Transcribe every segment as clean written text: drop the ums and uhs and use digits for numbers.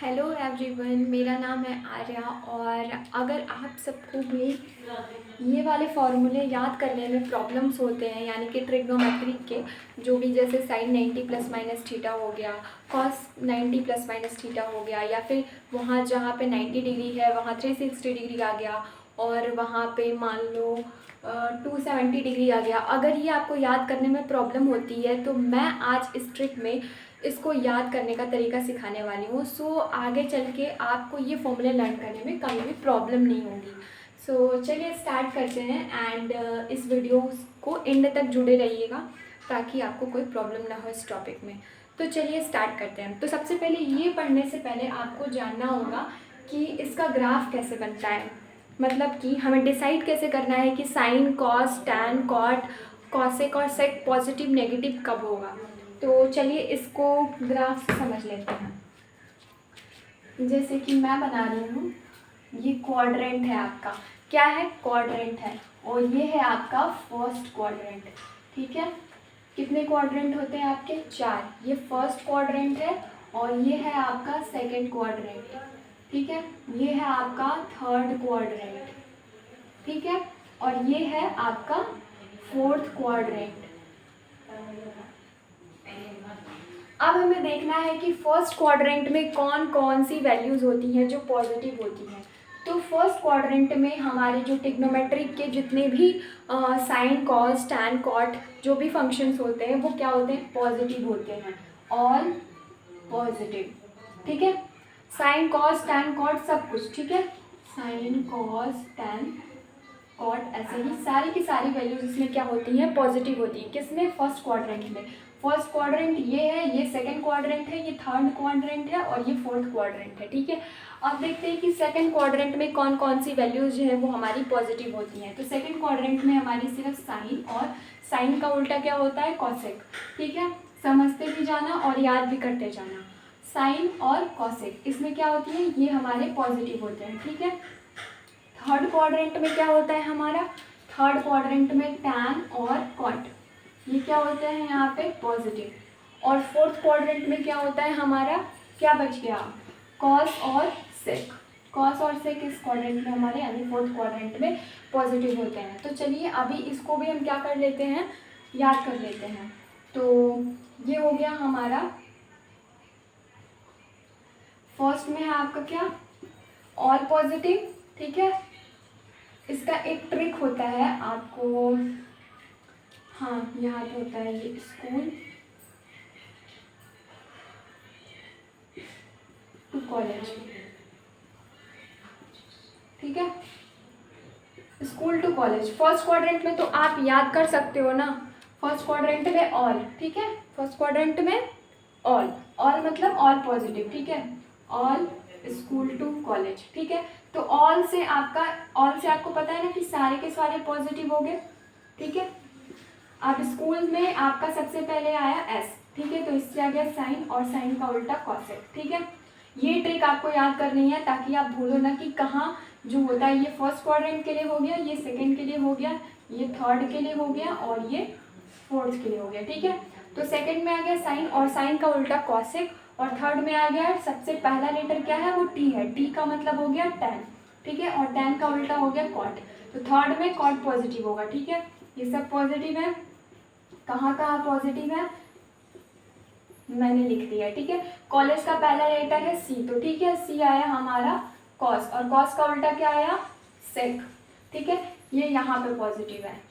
Hello everyone, मेरा नाम है आर्या। और अगर आप सबको भी ये वाले फार्मूले याद करने में प्रॉब्लम्स होते हैं, यानी कि ट्रिग्नोमेट्री के जो भी, जैसे साइन 90 प्लस माइनस थीटा हो गया, कॉस 90 प्लस माइनस थीटा हो गया, या फिर वहाँ जहाँ पे 90 डिग्री है वहाँ 360 डिग्री आ गया, और वहाँ पे मान लो 270 डिग्री आ गया। अगर ये आपको याद करने में प्रॉब्लम होती है तो मैं आज इस ट्रिक में इसको याद करने का तरीका सिखाने वाली हूँ। सो आगे चल के आपको ये फॉर्मूले लर्न करने में कभी भी प्रॉब्लम नहीं होगी। सो चलिए स्टार्ट करते हैं। एंड इस वीडियो को एंड तक जुड़े रहिएगा ताकि आपको कोई प्रॉब्लम ना हो इस टॉपिक में। तो चलिए स्टार्ट करते हैं। तो सबसे पहले ये पढ़ने से पहले आपको जानना होगा कि इसका ग्राफ कैसे बनता है, मतलब कि हमें डिसाइड कैसे करना है कि sine, cos, tan, cot, cosec और सेक पॉजिटिव नेगेटिव कब होगा। तो चलिए इसको ग्राफ से समझ लेते हैं। जैसे कि मैं बना रही हूँ, ये क्वाड्रेंट है आपका, क्या है, क्वाड्रेंट है, और ये है आपका फर्स्ट क्वाड्रेंट। ठीक है, कितने क्वाड्रेंट होते हैं आपके? 4। ये फर्स्ट क्वाड्रेंट है और ये है आपका सेकंड क्वाड्रेंट। ठीक है, ये है आपका थर्ड क्वाड्रेंट। ठीक है, और ये है आपका फोर्थ क्वाड्रेंट। अब हमें देखना है कि फर्स्ट क्वाड्रेंट में कौन कौन सी वैल्यूज़ होती हैं जो पॉजिटिव होती हैं। तो फर्स्ट क्वाड्रेंट में हमारे जो ट्रिग्नोमेट्रिक के जितने भी साइन, कॉस, टैन, कॉट जो भी फंक्शंस होते हैं वो क्या होते हैं? पॉजिटिव होते हैं, ऑल पॉजिटिव। ठीक है, साइन, कॉस, टैन, कॉट सब कुछ। ठीक है, साइन, कॉस, टैन, कॉट, ऐसे ही सारी की सारी वैल्यूज इसमें क्या होती हैं? पॉजिटिव होती है। किसमें? फर्स्ट क्वाड्रेंट में। फर्स्ट क्वाड्रेंट ये है, ये सेकंड क्वाड्रेंट है, ये थर्ड क्वाड्रेंट है और ये फोर्थ क्वाड्रेंट है। ठीक है, अब देखते हैं कि सेकंड क्वाड्रेंट में कौन कौन सी वैल्यूज जो है वो हमारी पॉजिटिव होती हैं। तो सेकंड क्वाड्रेंट में हमारी सिर्फ साइन, और साइन का उल्टा क्या होता है? कॉसेक। ठीक है, समझते भी जाना और याद भी करते जाना। साइन और कॉसेक इसमें क्या होती है? ये हमारे पॉजिटिव होते हैं। ठीक है, थर्ड क्वाड्रेंट में क्या होता है हमारा? थर्ड क्वाड्रेंट में टैन और कॉट, ये क्या होते हैं यहाँ पे? पॉजिटिव। और फोर्थ क्वाड्रेंट में क्या होता है हमारा? क्या बच गया? कॉस और सेक। कॉस और सेक इस क्वाड्रेंट में हमारे, यानी फोर्थ क्वाड्रेंट में पॉजिटिव होते हैं। तो चलिए अभी इसको भी हम क्या कर लेते हैं? याद कर लेते हैं। तो ये हो गया हमारा, फर्स्ट में है आपका क्या? All positive. ठीक है, इसका एक ट्रिक होता है आपको, हाँ यहाँ पे होता है ये स्कूल टू कॉलेज। ठीक है, school to college first quadrant में तो आप याद कर सकते हो ना, फर्स्ट क्वाड्रेंट में ऑल। ठीक है, फर्स्ट क्वाड्रेंट में ऑल, ऑल मतलब ऑल पॉजिटिव। ठीक है, ऑल स्कूल टू कॉलेज। ठीक है, तो ऑल से आपको पता है ना कि सारे के सारे पॉजिटिव हो गए। ठीक है, अब स्कूल में आपका सबसे पहले आया एस। ठीक है, तो इससे आ गया साइन, और साइन का उल्टा कॉसेक। ठीक है, ये ट्रिक आपको याद करनी है ताकि आप भूलो ना कि कहाँ जो होता है। ये फर्स्ट क्वाड्रेंट के लिए हो गया, ये सेकंड के लिए हो गया, ये थर्ड के लिए हो गया और ये फोर्थ के लिए हो गया। ठीक है, तो सेकंड में आ गया साइन और साइन का उल्टा कॉसेक, और थर्ड में आ गया सबसे पहला लेटर क्या है? वो टी है। टी का मतलब हो गया टैन। ठीक है, और टैन का उल्टा हो गया कॉट। तो थर्ड में कॉट पॉजिटिव होगा। ठीक है, ये सब पॉजिटिव है। कहाँ कहाँ पॉजिटिव है मैंने लिख दिया। ठीक है, कॉलेज का पहला लेटर है सी, तो ठीक है सी आया हमारा कॉस, और कॉस का उल्टा क्या आया? सेक। ठीक है, ये यहाँ पे पॉजिटिव है।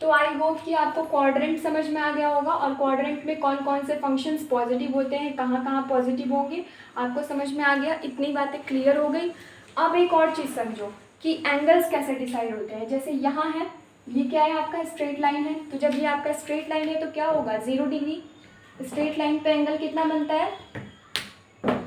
तो आई होप कि आपको क्वाड्रेंट समझ में आ गया होगा, और क्वाड्रेंट में कौन कौन से फंक्शंस पॉजिटिव होते हैं, कहाँ कहाँ पॉजिटिव होंगे, आपको समझ में आ गया। इतनी बातें क्लियर हो गई। अब एक और चीज़ समझो कि एंगल्स कैसे डिसाइड होते हैं। जैसे यहाँ है, ये क्या है? आपका स्ट्रेट लाइन है, तो जब ये आपका स्ट्रेट लाइन है तो क्या होगा? 0 डिग्री। स्ट्रेट लाइन पे एंगल कितना बनता है?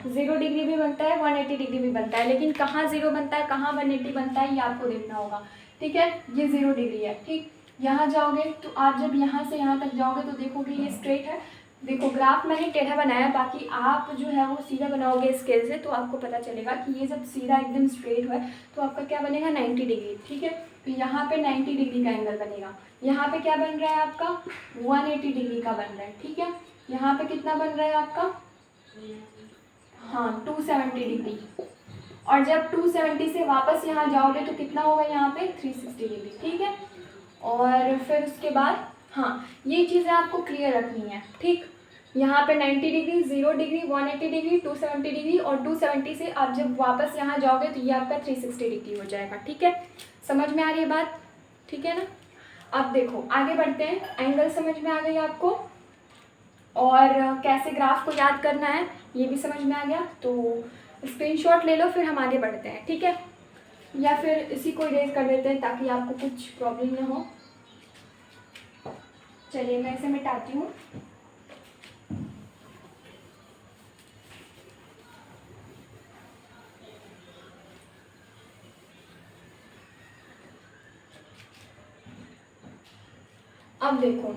0 डिग्री भी बनता है, 180 डिग्री भी बनता है, लेकिन कहाँ 0 बनता है, कहाँ 180 बनता है, ये आपको देखना होगा। ठीक है, ये 0 डिग्री है। ठीक, यहाँ जाओगे तो आप जब यहाँ से यहाँ तक जाओगे तो देखोगे ये स्ट्रेट है। देखो ग्राफ मैंने टेढ़ा बनाया, बाकी आप जो है वो सीधा बनाओगे स्केल से तो आपको पता चलेगा कि ये जब सीधा एकदम स्ट्रेट है तो आपका क्या बनेगा? 90 डिग्री। ठीक है, तो यहाँ पे 90 डिग्री का एंगल बनेगा। यहाँ पे क्या बन रहा है आपका? 180 डिग्री का बन रहा है। ठीक है, यहाँ पे कितना बन रहा है आपका? हाँ 270 डिग्री, और जब 270 से वापस यहाँ जाओगे तो कितना होगा यहाँ पे 360 डिग्री, ठीक है। और फिर उसके बाद हाँ ये चीज़ें आपको क्लियर रखनी है, ठीक। यहाँ पे 90 डिग्री, 0 डिग्री, 180 डिग्री, 270 डिग्री, और 270 से आप जब वापस यहाँ जाओगे तो ये आपका 360 डिग्री हो जाएगा, ठीक है। समझ में आ रही है बात, ठीक है ना। अब देखो आगे बढ़ते हैं, एंगल समझ में आ गई आपको, और कैसे ग्राफ को याद करना है ये भी समझ में आ गया। तो स्क्रीनशॉट ले लो, फिर हम आगे बढ़ते हैं, ठीक है। या फिर इसी को इरेज कर देते हैं ताकि आपको कुछ प्रॉब्लम ना हो। चलिए मैं इसे मिटाती हूँ। अब देखो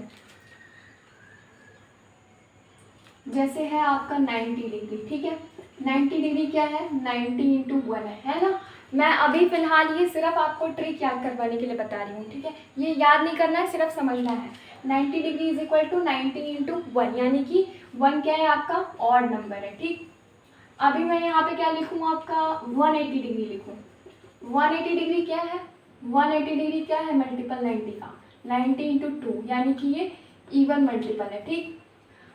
जैसे है आपका 90 डिग्री, ठीक है। 90 डिग्री क्या है, 90 इंटू 1 है ना। मैं अभी फिलहाल ये सिर्फ आपको ट्रिक याद करवाने के लिए बता रही हूँ, ठीक है। ये याद नहीं करना है, सिर्फ समझना है। 90 degree is equal to 90 into 1, यानी कि 1 क्या है आपका ऑड नंबर है, ठीक। अभी मैं यहाँ पे क्या लिखूँ आपका 180 डिग्री लिखूँ। 180 डिग्री क्या है, 180 डिग्री क्या है मल्टीपल 90 का, 90 इंटू 2, यानी कि ये इवन मल्टीपल है, ठीक।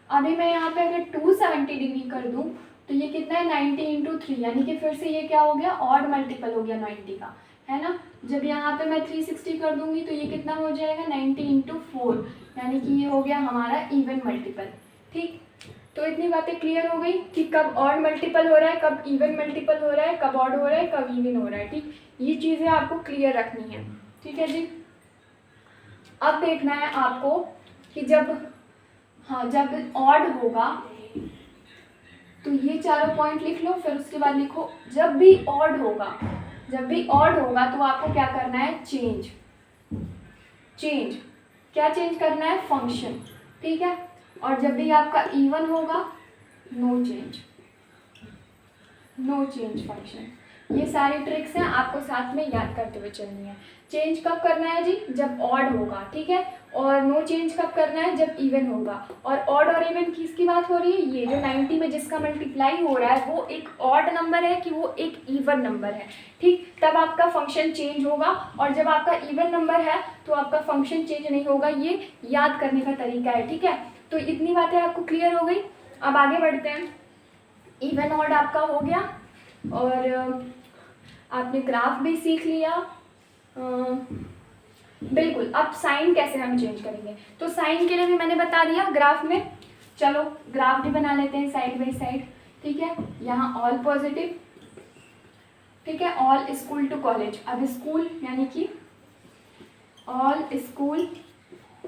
अभी मैं यहाँ पे अगर 270 डिग्री कर दूँ तो ये कितना है 90 इंटू 3, यानी कि फिर से ये क्या हो गया ऑड मल्टीपल हो गया 90 का, है ना। जब यहाँ पे मैं 360 कर दूंगी तो ये कितना हो जाएगा 90 इंटू 4, यानी कि ये हो गया हमारा इवन मल्टीपल, ठीक। तो इतनी बातें क्लियर हो गई कि कब ऑड मल्टीपल हो रहा है, कब इवन मल्टीपल हो रहा है, कब ऑड हो रहा है, कब इवन हो रहा है, ठीक। ये चीज़ें आपको क्लियर रखनी है, ठीक है जी। अब देखना है आपको कि जब ऑड होगा तो ये चारों पॉइंट लिख लो, फिर उसके बाद लिखो जब भी ऑड होगा तो आपको क्या करना है चेंज क्या चेंज करना है फंक्शन, ठीक है। और जब भी आपका इवन होगा नो चेंज फंक्शन। ये सारी ट्रिक्स हैं, आपको साथ में याद करते हुए चलनी है। चेंज कब करना है जी, जब ऑड होगा, ठीक है। और नो चेंज कब करना है, जब इवन होगा। और ऑड और इवन किसकी बात हो रही है, ये जो 90 में जिसका मल्टीप्लाई हो रहा है वो एक ऑड नंबर है कि वो एक इवन नंबर है, ठीक। तब आपका फंक्शन चेंज होगा, और जब आपका इवन नंबर है तो आपका फंक्शन चेंज नहीं होगा। ये याद करने का तरीका है, ठीक है। तो इतनी बातें आपको क्लियर हो गई। अब आगे बढ़ते हैं। इवन ऑड आपका हो गया, और आपने ग्राफ भी सीख लिया। बिल्कुल, अब साइन कैसे हम चेंज करेंगे, तो साइन के लिए भी मैंने बता दिया ग्राफ में। चलो ग्राफ भी बना लेते हैं साइड बाई साइड, ठीक है। यहाँ ऑल पॉजिटिव, ठीक है, ऑल स्कूल टू कॉलेज। अब स्कूल यानी कि ऑल स्कूल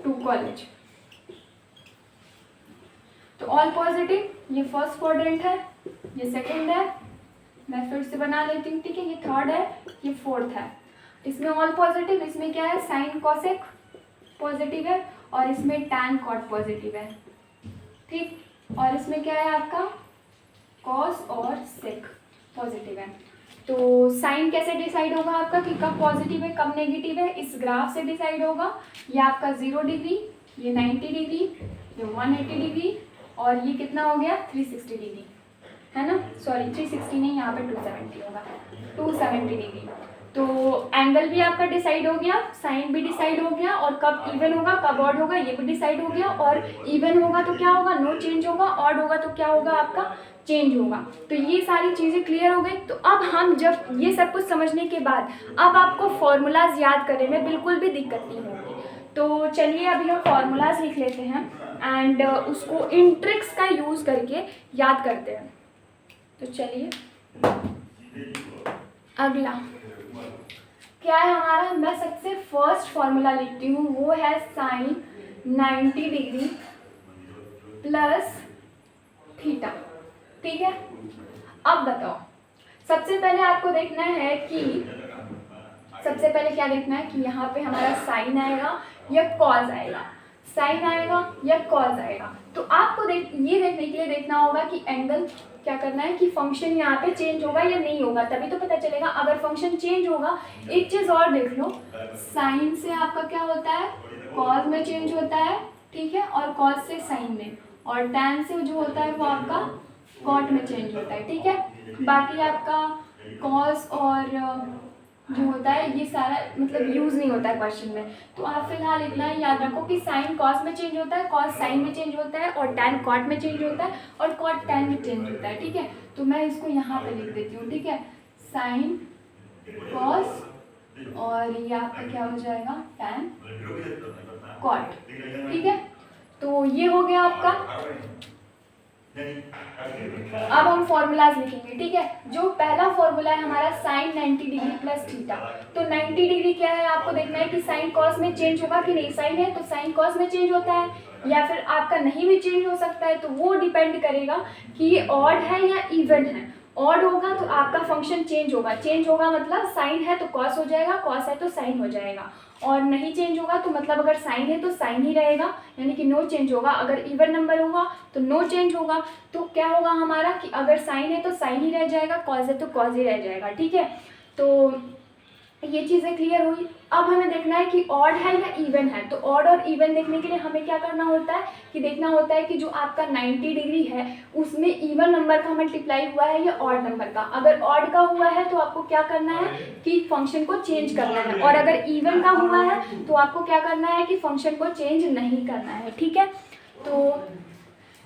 टू कॉलेज, तो ऑल पॉजिटिव ये फर्स्ट क्वाड्रेंट है, ये सेकंड है, मैं फिर से बना लेती हूँ, ठीक है। ये थर्ड है, ये फोर्थ है। इसमें ऑल पॉजिटिव, इसमें क्या है साइन कॉसेक पॉजिटिव है, और इसमें टैन कॉट पॉजिटिव है, ठीक। और इसमें क्या है आपका कॉस और सेक पॉजिटिव है। तो साइन कैसे डिसाइड होगा आपका कि कब पॉजिटिव है कब नेगेटिव है, इस ग्राफ से डिसाइड होगा। ये आपका 0 डिग्री, ये 90 डिग्री, ये 180 डिग्री, और ये कितना हो गया 360 डिग्री, है ना। सॉरी 360 नहीं, यहाँ पे 270 होगा, 270 डिग्री। तो एंगल भी आपका डिसाइड हो गया, साइन भी डिसाइड हो गया, और कब इवन होगा कब ऑड होगा ये भी डिसाइड हो गया। और इवन होगा तो क्या होगा नो चेंज होगा, ऑड होगा तो क्या होगा आपका चेंज होगा। तो ये सारी चीज़ें क्लियर हो गई। तो अब हम जब ये सब कुछ समझने के बाद अब आपको फॉर्मूलाज याद करने में बिल्कुल भी दिक्कत नहीं होगी। तो चलिए अभी हम फॉर्मूलाज लिख लेते हैं एंड उसको इन ट्रिक्स का यूज़ करके याद करते हैं। तो चलिए अगला क्या है हमारा, मैं सबसे फर्स्ट फॉर्मूला लिखती हूँ, वो है साइन 90 डिग्री प्लस थीटा, ठीक है। अब बताओ सबसे पहले आपको देखना है कि सबसे पहले क्या देखना है कि यहाँ पे हमारा साइन आएगा या कॉज आएगा, साइन आएगा या कॉज आएगा। तो आपको ये देखने के लिए देखना होगा कि एंगल क्या करना है कि फंक्शन यहाँ पे चेंज होगा या नहीं होगा, तभी तो पता चलेगा। अगर फंक्शन चेंज होगा, एक चीज़ और देख लो, साइन से आपका क्या होता है कॉज में चेंज होता है, ठीक है, और कॉज से साइन में, और टैन से जो होता है वो आपका कॉट में चेंज होता है, ठीक है। बाकी आपका कॉस और जो होता है ये सारा मतलब यूज़ नहीं होता है क्वेश्चन में। तो आप फिलहाल इतना ही याद रखो कि साइन कॉस में चेंज होता है, कॉस साइन में चेंज होता है, और टैन कॉट में चेंज होता है, और कॉट टैन में चेंज होता है, ठीक है। तो मैं इसको यहाँ पे लिख देती हूँ, ठीक है, साइन कॉस और ये आपका क्या हो जाएगा टैन कॉट, ठीक है। तो ये हो गया आपका। अब हम फॉर्मूलाज लिखेंगे, ठीक है। जो पहला फॉर्मूला है हमारा साइन 90 डिग्री प्लस थीटा। तो 90 डिग्री क्या है, आपको देखना है कि साइन कॉस में चेंज होगा कि नहीं। साइन है तो साइन कॉस में चेंज होता है, या फिर आपका नहीं भी चेंज हो सकता है। तो वो डिपेंड करेगा कि ये ऑड है या इवन है। ऑड होगा तो आपका फंक्शन चेंज होगा, चेंज होगा मतलब साइन है तो कॉस हो जाएगा, कॉस है तो साइन हो जाएगा। और नहीं चेंज होगा तो मतलब अगर साइन है तो साइन ही रहेगा, यानी कि नो चेंज होगा। अगर इवन नंबर होगा तो नो चेंज होगा। तो क्या होगा हमारा कि अगर साइन है तो साइन ही रह जाएगा, कॉस है तो कॉस ही रह जाएगा, ठीक है। तो ये चीज़ें क्लियर हुई। अब हमें देखना है कि ऑड है या इवन है। तो ऑड और इवन देखने के लिए हमें क्या करना होता है कि देखना होता है कि जो आपका 90 डिग्री है उसमें इवन नंबर का मल्टीप्लाई हुआ है या ऑड नंबर का। अगर ऑड का हुआ है तो आपको क्या करना है कि फंक्शन को चेंज करना है, और अगर इवन का हुआ है तो आपको क्या करना है कि फंक्शन को चेंज नहीं करना है, ठीक है। तो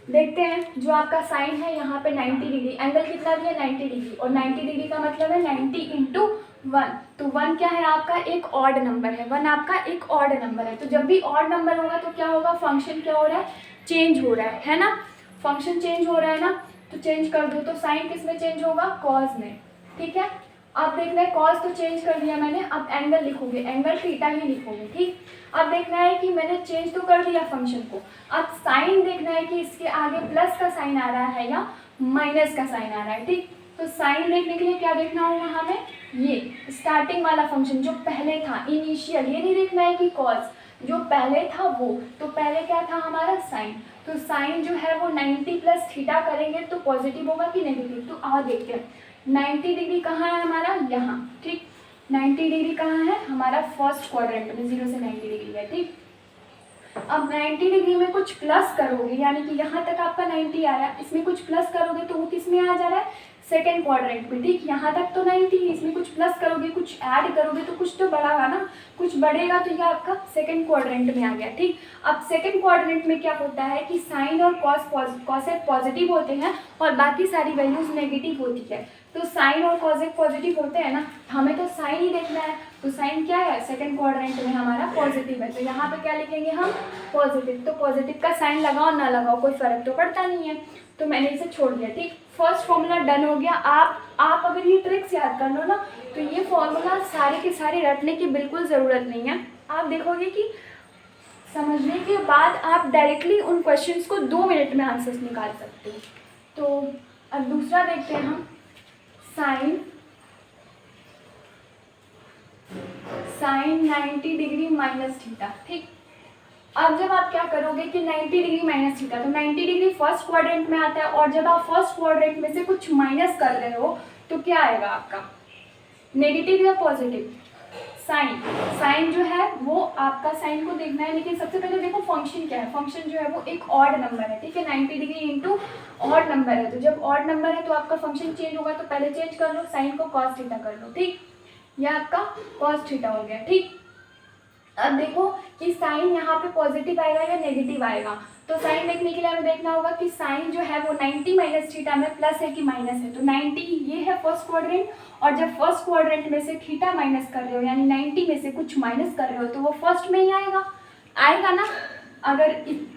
देखते हैं जो आपका साइन है यहाँ पे 90 डिग्री, एंगल कितना दिया 90 डिग्री, और 90 डिग्री का मतलब है 90 इंटू 1। तो 1 क्या है आपका एक ऑड नंबर है, 1 आपका एक ऑड नंबर है। तो जब भी ऑड नंबर होगा तो क्या होगा, फंक्शन क्या हो रहा है, चेंज हो रहा है ना। फंक्शन चेंज हो रहा है ना, तो चेंज कर दो। तो साइन किस में चेंज होगा, कॉस में, ठीक है। अब देखना है कॉस तो चेंज कर दिया मैंने, अब एंगल लिखोगे, एंगल थीटा ही लिखोगे, ठीक। अब देखना है कि मैंने चेंज तो कर दिया फंक्शन को। अब साइन देखना है कि इसके आगे प्लस का साइन आ रहा है या माइनस का साइन आ रहा है, ठीक। तो साइन देखने के लिए क्या देखना होगा हमें, ये स्टार्टिंग वाला फंक्शन जो पहले था, इनिशियल। ये नहीं देखना है कि कॉस, जो पहले था वो। तो पहले क्या था हमारा साइन। तो साइन जो है वो 90 प्लस थीटा करेंगे तो पॉजिटिव होगा कि नेगेटिव। तो आओ देखते हैं 90 डिग्री कहाँ है हमारा, यहाँ, ठीक। 90 डिग्री कहाँ है हमारा, फर्स्ट क्वाड्रेंट में, 0 से 90 डिग्री है, ठीक। अब 90 डिग्री में कुछ प्लस करोगे, यानी कि यहाँ तक आपका 90 आ रहा है, इसमें कुछ प्लस करोगे तो वो किस में आ जा रहा है, सेकेंड क्वाड्रेंट में, ठीक। यहाँ तक तो 90, इसमें कुछ प्लस करोगे, कुछ ऐड करोगे तो कुछ तो बढ़ागा ना, कुछ बढ़ेगा। तो ये आपका सेकेंड क्वाड्रेंट में आ गया, ठीक। अब सेकेंड क्वाड्रेंट में क्या होता है कि साइन और कॉसेक पॉजिटिव होते हैं और बाकी सारी वैल्यूज नेगेटिव होती है। तो साइन और कॉसेक पॉजिटिव होते हैं ना, हमें तो साइन ही देखना है। तो साइन क्या है, सेकंड क्वाड्रेंट में हमारा पॉजिटिव है, तो यहाँ पे क्या लिखेंगे हम, पॉजिटिव। तो पॉजिटिव का साइन लगाओ ना लगाओ कोई फर्क तो पड़ता नहीं है, तो मैंने इसे छोड़ दिया, ठीक। फर्स्ट फॉर्मूला डन हो गया। आप अगर ये ट्रिक्स याद कर लो ना तो ये फॉर्मूला सारे के सारे रटने की बिल्कुल ज़रूरत नहीं है। आप देखोगे कि समझने के बाद आप डायरेक्टली उन क्वेश्चंस को 2 मिनट में आंसर्स निकाल सकते हो। तो अब दूसरा देखते हैं हम, साइन 90 डिग्री माइनस थीटा, ठीक। अब जब आप क्या करोगे कि 90 डिग्री माइनस थीटा, तो 90 डिग्री फर्स्ट क्वाड्रेंट में आता है, और जब आप फर्स्ट क्वाड्रेंट में से कुछ माइनस कर रहे हो तो क्या आएगा आपका, नेगेटिव या पॉजिटिव, साइन जो है वो आपका साइन को देखना है। लेकिन सबसे पहले देखो फंक्शन क्या है, फंक्शन जो है वो एक ऑड नंबर है, ठीक है। 90 डिग्री इंटू ऑड नंबर है, तो जब ऑड नंबर है तो आपका फंक्शन चेंज होगा। तो पहले चेंज कर लो, साइन को कॉस थीटा कर लो, ठीक। यह आपका कॉस थीटा हो गया, ठीक। अब देखो कि साइन यहाँ पे पॉजिटिव आएगा या नेगेटिव आएगा। तो साइन देखने के लिए हमें देखना होगा कि साइन जो है वो 90 माइनस थीटा में प्लस है कि माइनस है। तो 90 ये है फर्स्ट क्वाड्रेंट, और जब फर्स्ट क्वाड्रेंट में से थीटा माइनस कर रहे हो, यानी 90 में से कुछ माइनस कर रहे हो, तो वो फर्स्ट में ही आएगा ना। अगर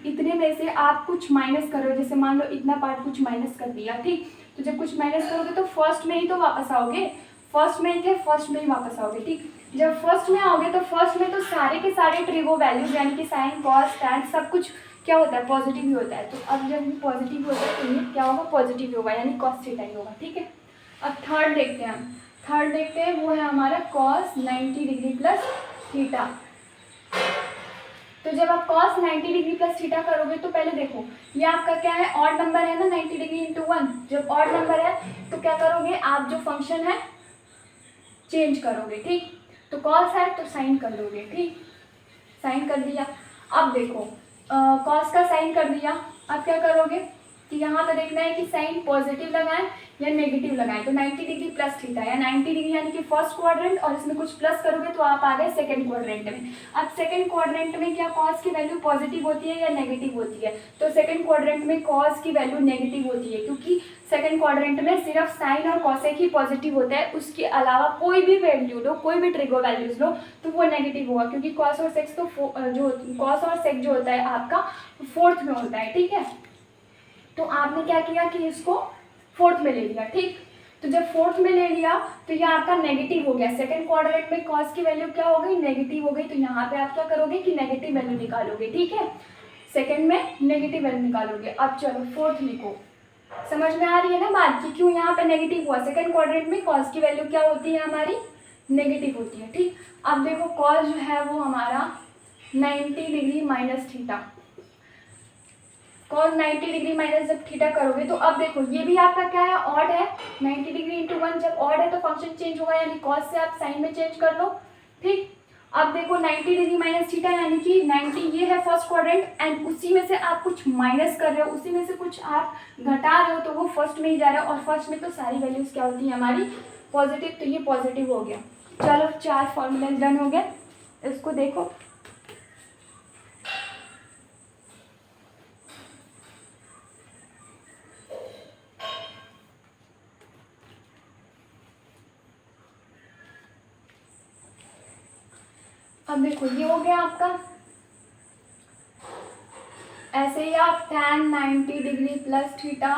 इतने में से आप कुछ माइनस कर रहे हो, जैसे मान लो इतना पार्ट कुछ माइनस कर दिया, ठीक। तो जब कुछ माइनस करोगे तो फर्स्ट में ही तो वापस आओगे, फर्स्ट में ही थे, फर्स्ट में ही वापस आओगे, ठीक। जब फर्स्ट में आओगे तो फर्स्ट में तो सारे के सारे ट्रिगो वैल्यूज, यानी कि साइन कॉस टैन सब कुछ क्या होता है, पॉजिटिव ही होता है। तो अब जब ये पॉजिटिव होता है तो ये क्या होगा, पॉजिटिव ही होगा, यानी कॉस थीटा ही होगा, ठीक है। अब थर्ड देखते हैं हम, थर्ड देखते हैं वो है हमारा कॉस 90 डिग्री प्लस थीटा। तो जब आप cos 90 डिग्री प्लस थीटा करोगे तो पहले देखो ये आपका क्या है, ऑड नंबर है ना, 90 डिग्री इंटू 1। जब ऑड नंबर है तो क्या करोगे आप, जो फंक्शन है चेंज करोगे, ठीक। तो cos है तो साइन कर दोगे, ठीक, साइन कर दिया। अब देखो cos का साइन कर दिया, अब क्या करोगे, कि यहाँ पे देखना है कि साइन पॉजिटिव लगाएं या नेगेटिव लगाएं। तो 90 डिग्री प्लस थीटा या 90 डिग्री यानी कि फर्स्ट क्वाड्रेंट, और इसमें कुछ प्लस करोगे तो आप आ गए सेकंड क्वाड्रेंट में। अब सेकंड क्वाड्रेंट में क्या कॉस की वैल्यू पॉजिटिव होती है या नेगेटिव होती है? तो सेकंड क्वाड्रेंट में कॉस की वैल्यू नेगेटिव होती है, क्योंकि सेकंड क्वाड्रेंट में सिर्फ साइन और कॉसेक ही पॉजिटिव होता है, उसके अलावा कोई भी वैल्यू लो, कोई भी ट्रिगो वैल्यूज लो तो वो नेगेटिव होगा, क्योंकि कॉस और सेक तो जो कॉस और सेक जो होता है आपका फोर्थ में होता है। ठीक है, तो आपने क्या किया कि इसको फोर्थ में ले लिया। ठीक, तो जब फोर्थ में ले लिया तो ये आपका नेगेटिव हो गया। सेकंड क्वाड्रेंट में कॉस की वैल्यू क्या हो गई? नेगेटिव हो गई। तो यहाँ पे आप क्या करोगे कि नेगेटिव वैल्यू निकालोगे। ठीक है, सेकंड में नेगेटिव वैल्यू निकालोगे। अब चलो फोर्थ लिखो। समझ में आ रही है ना बात कि क्यों यहाँ पे नेगेटिव हुआ? सेकंड क्वाड्रेंट में कॉस की वैल्यू क्या होती है? हमारी नेगेटिव होती है। ठीक, अब देखो कॉस जो है वो हमारा 90 degree minus theta, cos 90 degree minus जब थीटा करोगे तो अब देखो ये भी आपका क्या है? ऑड है। 90 डिग्री इंटू 1 जब ऑड है तो फंक्शन चेंज होगा, यानी कॉस से आप साइन में चेंज कर लो। ठीक, अब देखो 90 डिग्री माइनस थीटा यानी कि 90 ये है फर्स्ट क्वाड्रेंट, एंड उसी में से आप कुछ माइनस कर रहे हो, उसी में से कुछ आप घटा रहे हो, तो वो फर्स्ट में ही जा रहा है, और फर्स्ट में तो सारी वैल्यूज क्या होती है हमारी? पॉजिटिव। तो ये पॉजिटिव हो गया। चलो 4 फॉर्मूले डन हो गए। इसको देखो, अब देखो ये हो गया आपका। ऐसे ही आप tan 90 डिग्री प्लस थीटा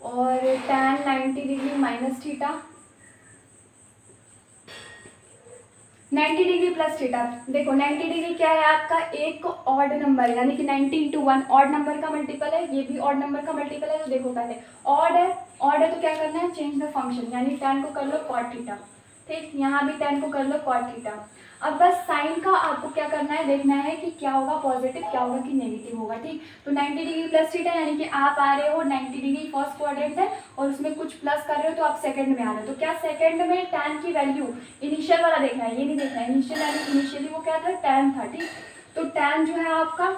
और tan 90 degree minus theta, 90 degree plus theta. देखो 90 डिग्री क्या है आपका? एक ऑड नंबर, यानी कि 90 इंटू 1 ऑड नंबर का मल्टीपल है, ये भी ऑड नंबर का मल्टीपल है। तो देखो पहले ऑड है तो क्या करना है? चेंज द फंक्शन, यानी tan को कर लो cot थीटा। ठीक, यहाँ भी tan को कर लो cot थीटा। अब बस साइन का आपको क्या करना है? देखना है कि क्या होगा पॉजिटिव, क्या होगा कि नेगेटिव होगा। ठीक, तो 90 डिग्री प्लस थीटा यानी कि आप आ रहे हो 90 डिग्री फर्स्ट क्वाड्रेंट है और उसमें कुछ प्लस कर रहे हो तो आप सेकंड में आ रहे हो। तो क्या सेकंड में tan की वैल्यू इनिशियल वाला देखना है, ये नहीं देखना है इनिशियल, यानी इनिशियली वो क्या था? tan था। ठीक, तो tan जो है आपका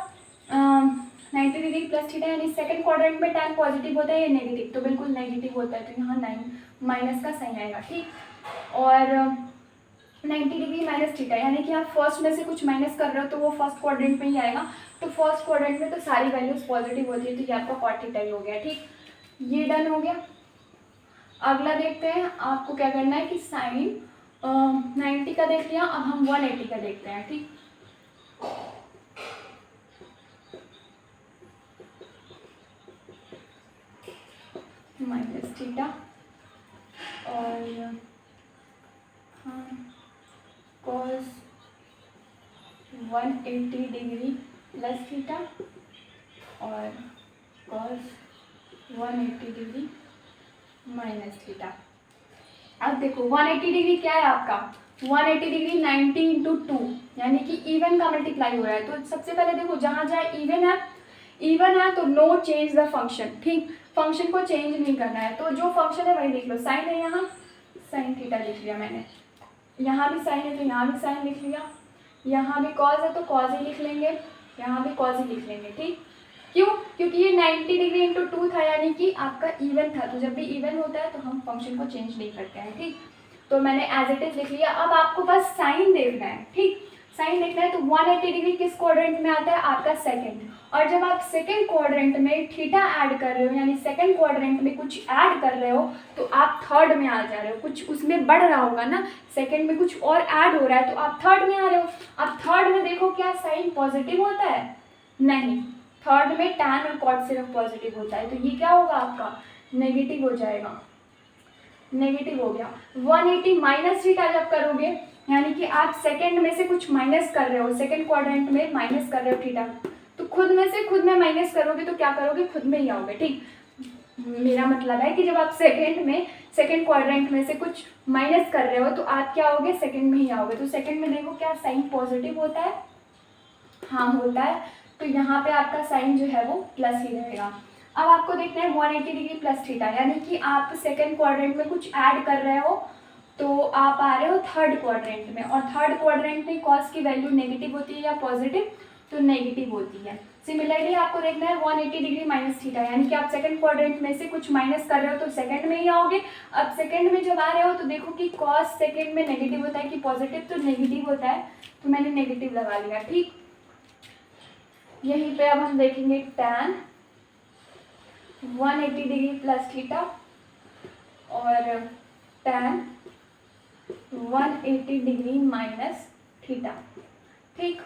90 डिग्री प्लस थीटा, यानी सेकंड क्वाड्रेंट में tan पॉजिटिव होता है या नेगेटिव? तो बिल्कुल नेगेटिव होता है, तो यहाँ 9 माइनस का साइन आएगा। ठीक, और 90 डिग्री माइनस थीटा यानी कि आप फर्स्ट में से कुछ माइनस कर रहे हो तो वो फर्स्ट क्वाड्रेंट में ही आएगा। तो फर्स्ट क्वाड्रेंट में तो सारी वैल्यूज पॉजिटिव होती है, तो ये आपका cot थीटा ही हो गया। ठीक, ये डन हो गया। अगला देखते हैं आपको क्या करना है कि साइन 90 का देख लिया, अब हम 180 का देखते हैं। ठीक, माइनस थीटा और हाँ cos 180 डिग्री प्लस थीटा और cos 180 डिग्री माइनस थीटा। अब देखो 180 डिग्री क्या है आपका? 180 डिग्री 90 इंटू 2 यानी कि इवन का मल्टीप्लाई हो रहा है। तो सबसे पहले देखो जहाँ जहाँ इवन है तो नो चेंज द फंक्शन। ठीक, फंक्शन को चेंज नहीं करना है, तो जो फंक्शन है वही लिख लो। साइन है, यहाँ साइन थीटा लिख लिया मैंने, यहाँ भी साइन है तो यहाँ भी साइन लिख लिया, यहाँ भी कॉज है तो कॉज ही लिख लेंगे, यहाँ भी कॉज ही लिख लेंगे। ठीक, क्यों? क्योंकि ये 90 डिग्री इंटू 2 था यानी कि आपका इवन था, तो जब भी इवन होता है तो हम फंक्शन को चेंज नहीं करते हैं। ठीक, तो मैंने एज इट इज लिख लिया। अब आपको बस साइन देखना है। ठीक, साइन देखना है तो 180 डिग्री किस क्वाड्रेंट में आता है? आपका सेकंड। और जब आप सेकंड क्वाड्रेंट में थीटा ऐड कर रहे हो, यानी सेकंड क्वाड्रेंट में कुछ ऐड कर रहे हो, तो आप थर्ड में आ जा रहे हो। कुछ उसमें बढ़ रहा होगा ना, सेकंड में कुछ और ऐड हो रहा है तो आप थर्ड में आ रहे हो। अब थर्ड में देखो क्या साइन पॉजिटिव होता है? नहीं, थर्ड में tan और cot सिर्फ पॉजिटिव होता है, तो ये क्या होगा आपका? नेगेटिव हो जाएगा, नेगेटिव हो गया। 180 माइनस थीटा जब करोगे यानी कि आप सेकंड में से कुछ माइनस कर रहे हो, सेकंड क्वाड्रेंट में माइनस कर रहे हो थीटा, तो खुद में माइनस करोगे तो क्या करोगे? खुद में ही आओगे। ठीक, मेरा मतलब है कि जब आप सेकंड क्वाड्रेंट में से कुछ माइनस कर रहे हो तो आप क्या आओगे? सेकंड में ही आओगे। तो सेकंड में देखो क्या साइन पॉजिटिव होता है? हाँ होता है, तो यहाँ पे आपका साइन जो है वो प्लस ही रहेगा। अब आपको देखना है 180 डिग्री प्लस थीटा, यानी कि आप सेकंड क्वाड्रेंट में कुछ ऐड कर रहे हो तो आप आ रहे हो थर्ड क्वाड्रेंट में, और थर्ड क्वाड्रेंट में कॉस की वैल्यू नेगेटिव होती है या पॉजिटिव? तो नेगेटिव होती है। सिमिलरली आपको देखना है 180 डिग्री माइनस थीटा, यानी कि आप सेकंड क्वाड्रेंट में से कुछ माइनस कर रहे हो तो सेकंड में ही आओगे। अब सेकंड में जब आ रहे हो तो देखो कि कॉस सेकंड में नेगेटिव होता है कि पॉजिटिव, तो नेगेटिव होता है, तो मैंने नेगेटिव लगा लिया। ठीक, यहीं पे अब हम देखेंगे tan 180 डिग्री प्लस थीटा और tan 180 डिग्री माइनस थीटा। ठीक,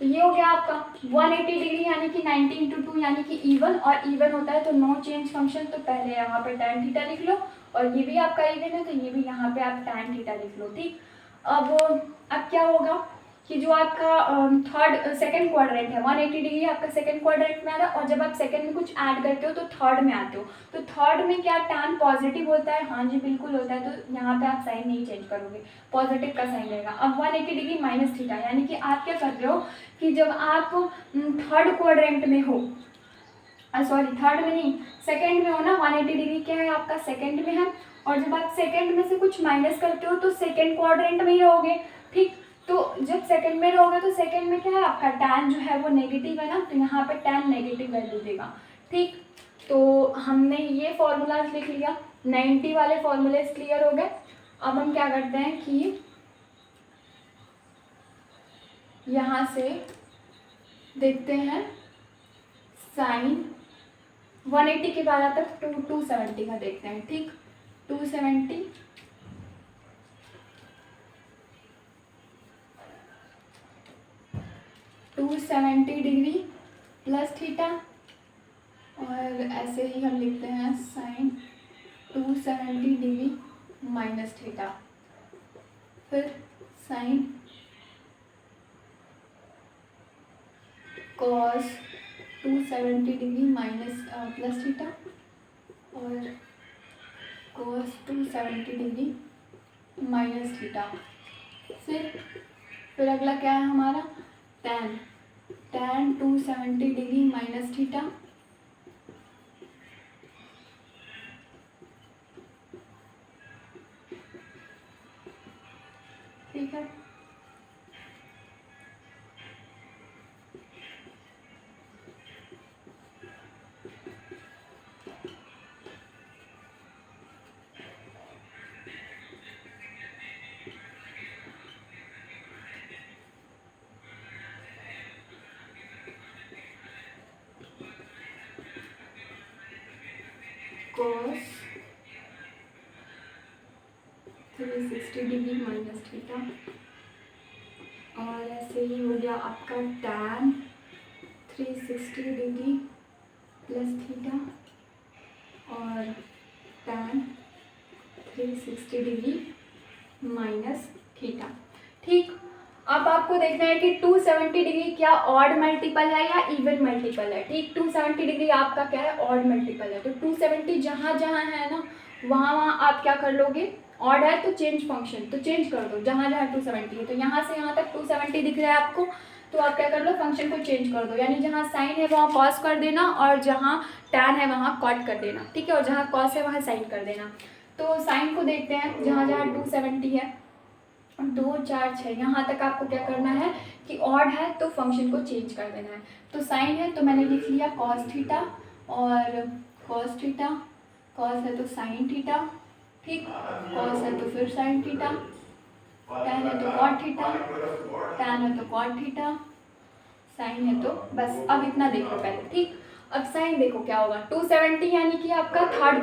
तो ये हो गया आपका 180 डिग्री यानी कि 90 इंटू 2 यानी कि इवन, और इवन होता है तो नो चेंज फंक्शन, तो पहले यहाँ पे tan थीटा लिख लो, और ये भी आपका इवन है तो ये भी यहाँ पे आप tan थीटा लिख लो। ठीक, अब क्या होगा कि जो आपका सेकंड क्वाड्रेंट है 180 डिग्री आपका सेकंड क्वाड्रेंट में आ रहा है, और जब आप सेकंड में कुछ ऐड करते हो तो थर्ड में आते हो, तो थर्ड में क्या tan पॉजिटिव होता है? हाँ जी बिल्कुल होता है, तो यहाँ पे आप साइन नहीं चेंज करोगे, पॉजिटिव का साइन रहेगा। अब 180 डिग्री माइनस थीटा, यानी कि आप क्या कर रहे हो कि जब आप थर्ड क्वाड्रेंट में हो, सॉरी थर्ड में नहीं, सेकंड में हो ना, 180 डिग्री क्या है आपका सेकंड में है, और जब आप सेकंड में से कुछ माइनस करते हो तो सेकंड क्वाड्रेंट में ही रहोगे। ठीक, तो जब सेकंड में रहोगे तो सेकंड में क्या है आपका tan जो है वो नेगेटिव है ना, तो यहाँ पे tan नेगेटिव वैल्यू देगा। ठीक, तो हमने ये फॉर्मूलाज लिख लिया, 90 वाले फॉर्मूलेस क्लियर हो गए। अब हम क्या करते हैं कि यहाँ से देखते हैं साइन 180 के बाद आता है 270 का देखते हैं। ठीक, 270 डिग्री प्लस थीटा, और ऐसे ही हम लिखते हैं साइन 270 डिग्री माइनस थीटा, फिर sine cos 270 degree minus plus theta और कॉस 270 डिग्री माइनस थीटा। फिर अगला क्या है हमारा tan 270 डिग्री माइनस थीटा, ठीक है। cos 360 डिग्री माइनस थीटा, और ऐसे ही हो गया आपका tan 360 डिग्री प्लस थीटा और tan 360 डिग्री माइनस थीटा। ठीक, अब आपको देखना है कि 270 डिग्री क्या ऑड मल्टीपल है या इवन मल्टीपल है। ठीक, 270 डिग्री आपका क्या है ऑड मल्टीपल है, तो 270 जहाँ जहाँ है ना वहाँ वहाँ आप क्या कर लोगे, ऑड है तो चेंज फंक्शन, तो चेंज कर दो जहाँ जहाँ 270 है, तो यहाँ से यहाँ तक 270 दिख रहा है आपको, तो आप क्या कर लो फंक्शन को चेंज कर दो, यानी जहाँ साइन है वहाँ कॉस कर देना और जहाँ टैन है वहाँ कॉट कर देना। ठीक है, और जहाँ कॉस है वहाँ साइन कर देना। तो साइन को देखते हैं, जहाँ जहाँ 270 है 2 4 6 यहाँ तक आपको क्या करना है कि ऑड है तो फंक्शन को चेंज कर देना है। तो साइन है तो मैंने लिख लिया कॉस थीटा और कॉस थीटा, कॉस है तो साइन थीटा, ठीक, कॉस है तो फिर साइन थीटा, टैन है तो कॉट थीटा, टैन है तो कॉट थीटा, साइन है तो बस। अब इतना देखो पहले। ठीक, अब साइन देखो क्या होगा, 270 यानी कि आपका थर्ड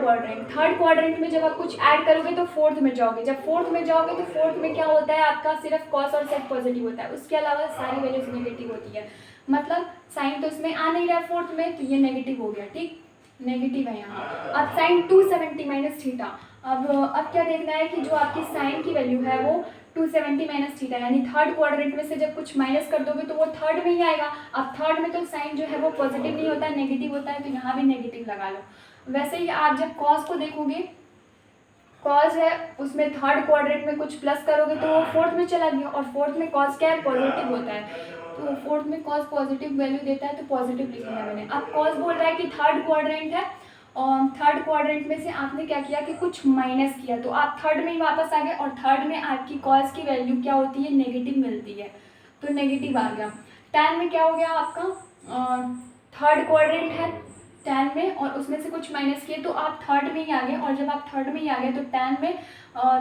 क्वाड्रेंट में जब आप कुछ ऐड करोगे तो फोर्थ में जाओगे, जब फोर्थ में जाओगे तो फोर्थ में क्या होता है आपका सिर्फ कॉस और सेक पॉजिटिव होता है, उसके अलावा सारी वैल्यूज नेगेटिव होती है। मतलब साइन तो इसमें आ नहीं रहा है फोर्थ में, तो ये नेगेटिव हो गया। ठीक, नेगेटिव है यहाँ। अब साइन 270 माइनस थीटा, अब क्या देखना है कि जो आपकी साइन की वैल्यू है वो 270 माइनस थीटा, यानी थर्ड क्वाड्रेंट में से जब कुछ माइनस कर दोगे तो वो थर्ड में ही आएगा। अब थर्ड में तो साइन जो है वो पॉजिटिव नहीं होता है, नेगेटिव होता है, तो यहाँ भी नेगेटिव लगा लो। वैसे ही आप जब कॉस को देखोगे, कॉस है उसमें थर्ड क्वाड्रेंट में कुछ प्लस करोगे तो वो फोर्थ में चला गया, और फोर्थ में कॉस क्या है पॉजिटिव होता है, तो फोर्थ में कॉस पॉजिटिव वैल्यू देता है तो पॉजिटिव लिख लिया मैंने। अब कॉस बोल रहा है कि थर्ड क्वाड्रेंट है और थर्ड क्वाड्रेंट में से आपने क्या किया कि कुछ माइनस किया, तो आप थर्ड में ही वापस आ गए, और थर्ड में आपकी कॉस की वैल्यू क्या होती है नेगेटिव मिलती है, तो नेगेटिव आ गया। टैन में क्या हो गया आपका थर्ड क्वाड्रेंट है tan में, और उसमें से कुछ माइनस किए तो आप थर्ड में ही आ गए, और जब आप थर्ड में ही आ गए तो tan में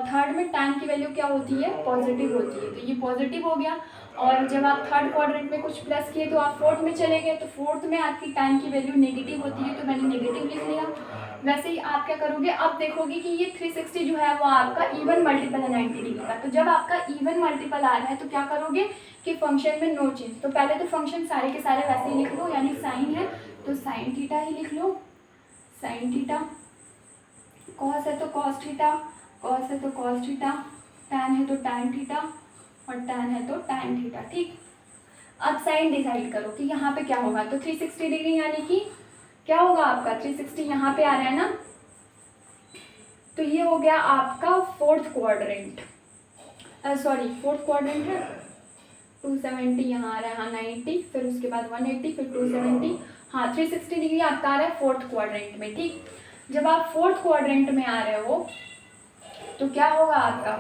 थर्ड में tan की वैल्यू क्या होती है, पॉजिटिव होती है, तो ये पॉजिटिव हो गया। और जब आप थर्ड क्वाड्रेंट में कुछ प्लस किए तो आप फोर्थ में चले गए, तो फोर्थ में आपकी tan की वैल्यू नेगेटिव होती है, तो मैंने नेगेटिव लिख लिया। वैसे ही आप क्या करोगे, अब देखोगे कि ये 360 जो है वो आपका इवन मल्टीपल है 90 डिग्री का, तो जब आपका इवन मल्टीपल आ रहा है तो क्या करोगे कि फंक्शन में नो चेंज, तो पहले तो फंक्शन सारे के सारे वैसे ही लिख लो, यानी साइन है तो साइन थीटा ही लिख लो, साइन थीटा, कॉस है तो कॉस थीटा, कॉस है तो कॉस थीटा, टैन है तो टैन थीटा, और टैन है तो टैन थीटा। ठीक, अब साइन डिसाइड करो कि यहाँ पे क्या होगा, तो 360 डिग्री यानी कि क्या होगा आपका 360 यहाँ पे आ रहा है ना, तो ये हो गया आपका fourth quadrant, sorry fourth quadrant है, 270 यहाँ आ रहा है, हाँ 90, फिर उसके बाद 180, फिर 270, हाँ 360 डिग्री आपका आ रहा है फोर्थ क्वाड्रेंट में। ठीक, जब आप फोर्थ क्वाड्रेंट में आ रहे हो तो क्या होगा आपका,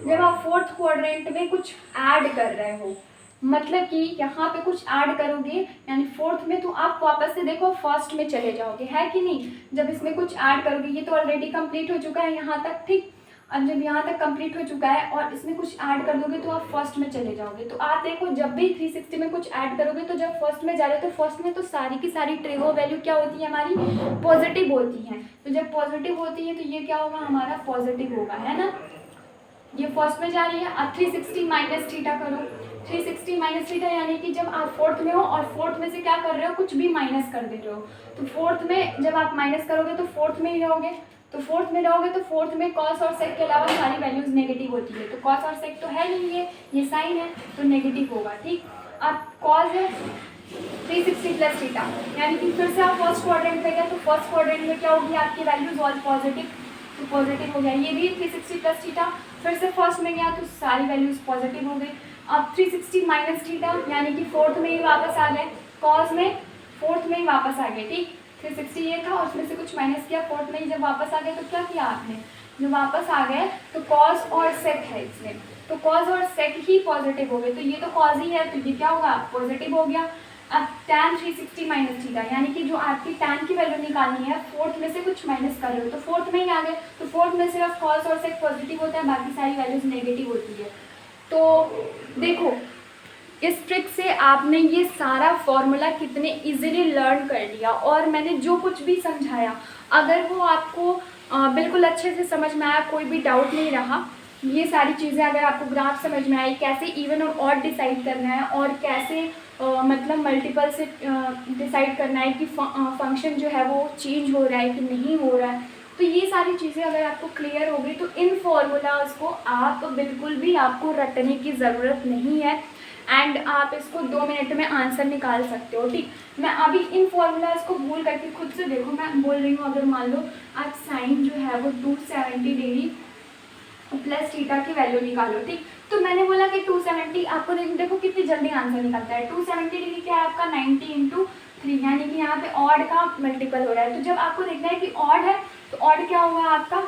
जब आप फोर्थ क्वाड्रेंट में कुछ ऐड कर रहे हो, मतलब कि यहाँ पे कुछ ऐड करोगे यानी फोर्थ में, तो आप वापस से देखो फर्स्ट में चले जाओगे, है कि नहीं। जब इसमें कुछ ऐड करोगे, ये तो ऑलरेडी कंप्लीट हो चुका है यहाँ तक, ठीक, अब जब यहाँ तक कंप्लीट हो चुका है और इसमें कुछ ऐड कर दोगे तो आप फर्स्ट में चले जाओगे। तो आप देखो जब भी 360 में कुछ ऐड करोगे तो जब फर्स्ट में जा रहे हो तो फर्स्ट में तो सारी की सारी ट्रिगो वैल्यू क्या होती है हमारी, पॉजिटिव होती हैं, तो जब पॉजिटिव होती है तो ये क्या होगा हमारा पॉजिटिव होगा, है ना। ये फर्स्ट में जा रही है। अब 360 माइनस थीटा करो, 360 माइनस थीटा यानी कि जब आप फोर्थ में हो और फोर्थ में से क्या कर रहे हो, कुछ भी माइनस कर दे रहे हो, तो फोर्थ में जब आप माइनस करोगे तो फोर्थ में ही रहोगे, तो फोर्थ में रहोगे तो फोर्थ में कॉस और सेक के अलावा सारी वैल्यूज नेगेटिव होती है, तो कॉस और सेक तो है नहीं, ये साइन है तो नेगेटिव होगा। ठीक, अब कॉस है 360 प्लस थीटा यानी कि फिर से आप फर्स्ट क्वाड्रेंट में गए, तो फर्स्ट क्वाड्रेंट में क्या होगी आपकी वैल्यूज ऑल पॉजिटिव, तो पॉजिटिव हो गया। ये भी 360 प्लस थीटा, फिर से फर्स्ट में गया तो सारी वैल्यूज पॉजिटिव हो गई। अब 360 माइनस थीटा यानी कि फोर्थ में ही वापस आ गए, कॉस में फोर्थ में ही वापस आ गए। ठीक, 360 ये था और उसमें से कुछ माइनस किया, फोर्थ में ही जब वापस आ गए तो क्या किया आपने, जब वापस आ गए तो कॉस और सेक है इसमें, तो कॉस और सेक ही पॉजिटिव हो गए, तो ये तो कॉस ही है तो ये क्या होगा पॉजिटिव हो गया। अब tan 360 माइनस थीटा यानी कि जो आपकी tan की वैल्यू निकालनी है, फोर्थ में से कुछ माइनस कर रहे हो तो फोर्थ में ही आ गए, तो फोर्थ में सिर्फ कॉस और सेक पॉजिटिव होता है, बाकी सारी वैल्यूज नेगेटिव होती है। तो देखो इस ट्रिक से आपने ये सारा फॉर्मूला कितने इजीली लर्न कर लिया, और मैंने जो कुछ भी समझाया अगर वो आपको बिल्कुल अच्छे से समझ में आया, कोई भी डाउट नहीं रहा, ये सारी चीज़ें अगर आपको ग्राफ समझ में आई, कैसे इवन और ऑड डिसाइड करना है और कैसे मतलब मल्टीपल से डिसाइड करना है कि फंक्शन जो है वो चेंज हो रहा है कि नहीं हो रहा है, तो ये सारी चीज़ें अगर आपको क्लियर हो गई तो इन फॉर्मूलाज को आप बिल्कुल भी आपको रटने की ज़रूरत नहीं है, एंड आप इसको 2 मिनट में आंसर निकाल सकते हो। ठीक, मैं अभी इन फॉर्मूलाज को भूल करके खुद से देखो, मैं बोल रही हूँ अगर मान लो आप साइन जो है वो 270 डिग्री प्लस थीटा की वैल्यू निकालो। ठीक, तो मैंने बोला कि 270 आपको देखो कितनी जल्दी आंसर निकलता है, 270 डिग्री क्या है आपका 90 इंटू 3 यानी कि यहाँ पे ऑड का मल्टीपल हो रहा है, तो जब आपको देखना है कि ऑड है तो ऑड क्या होगा आपका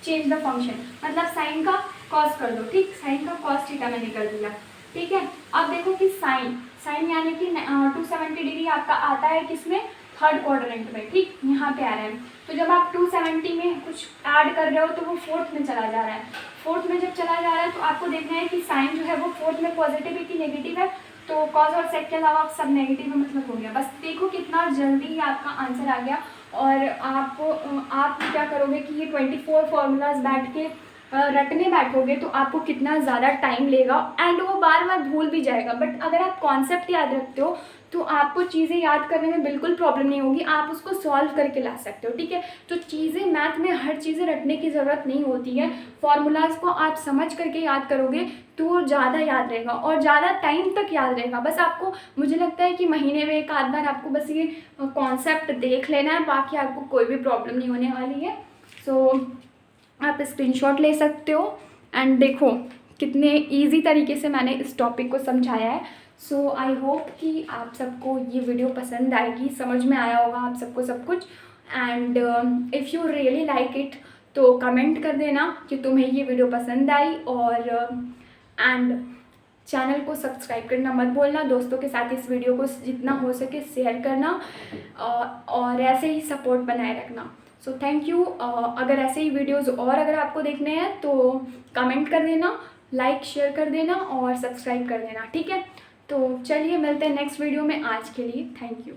चेंज द फंक्शन, मतलब साइन का कॉस कर दो। ठीक, साइन का कॉस थीटा मैंने कर दिया। ठीक है, अब देखो कि साइन साइन यानी कि 270 डिग्री आपका आता है किसमें, थर्ड क्वाड्रेंट में। ठीक, यहाँ पे आ रहा है, तो जब आप 270 में कुछ ऐड कर रहे हो तो वो फोर्थ में चला जा रहा है, फोर्थ में जब चला जा रहा है तो आपको देखना है कि साइन जो है वो फोर्थ में पॉजिटिव है कि नेगेटिव है, तो कॉस और सेक के अलावा सब नेगेटिव है, मतलब हो गया। बस देखो कितना जल्दी आपका आंसर आ गया, और आप क्या करोगे कि ये 24 फॉर्मूलाज बैठ के रटने बैठोगे तो आपको कितना ज़्यादा टाइम लेगा एंड वो बार बार भूल भी जाएगा, बट अगर आप कॉन्सेप्ट याद रखते हो तो आपको चीज़ें याद करने में बिल्कुल प्रॉब्लम नहीं होगी, आप उसको सॉल्व करके ला सकते हो। ठीक है, तो चीज़ें मैथ में हर चीज़ें रटने की ज़रूरत नहीं होती है, फॉर्मूलाज को आप समझ करके याद करोगे तो ज़्यादा याद रहेगा और ज़्यादा टाइम तक याद रहेगा। बस आपको, मुझे लगता है कि महीने में एक आध बार आपको बस ये कॉन्सेप्ट देख लेना है, बाकी आपको कोई भी प्रॉब्लम नहीं होने वाली है। सो आप स्क्रीनशॉट ले सकते हो एंड देखो कितने इजी तरीके से मैंने इस टॉपिक को समझाया है। सो आई होप कि आप सबको ये वीडियो पसंद आएगी, समझ में आया होगा आप सबको सब कुछ, and if you really like it तो कमेंट कर देना कि तुम्हें ये वीडियो पसंद आई, और एंड चैनल को सब्सक्राइब करना मत भूलना। दोस्तों के साथ इस वीडियो को जितना हो सके शेयर करना और ऐसे ही सपोर्ट बनाए रखना। So thank you. अगर ऐसे ही वीडियोज़ और अगर आपको देखने हैं तो कमेंट कर देना, लाइक शेयर कर देना और सब्सक्राइब कर देना, ठीक है। तो चलिए मिलते हैं नेक्स्ट वीडियो में। आज के लिए थैंक यू।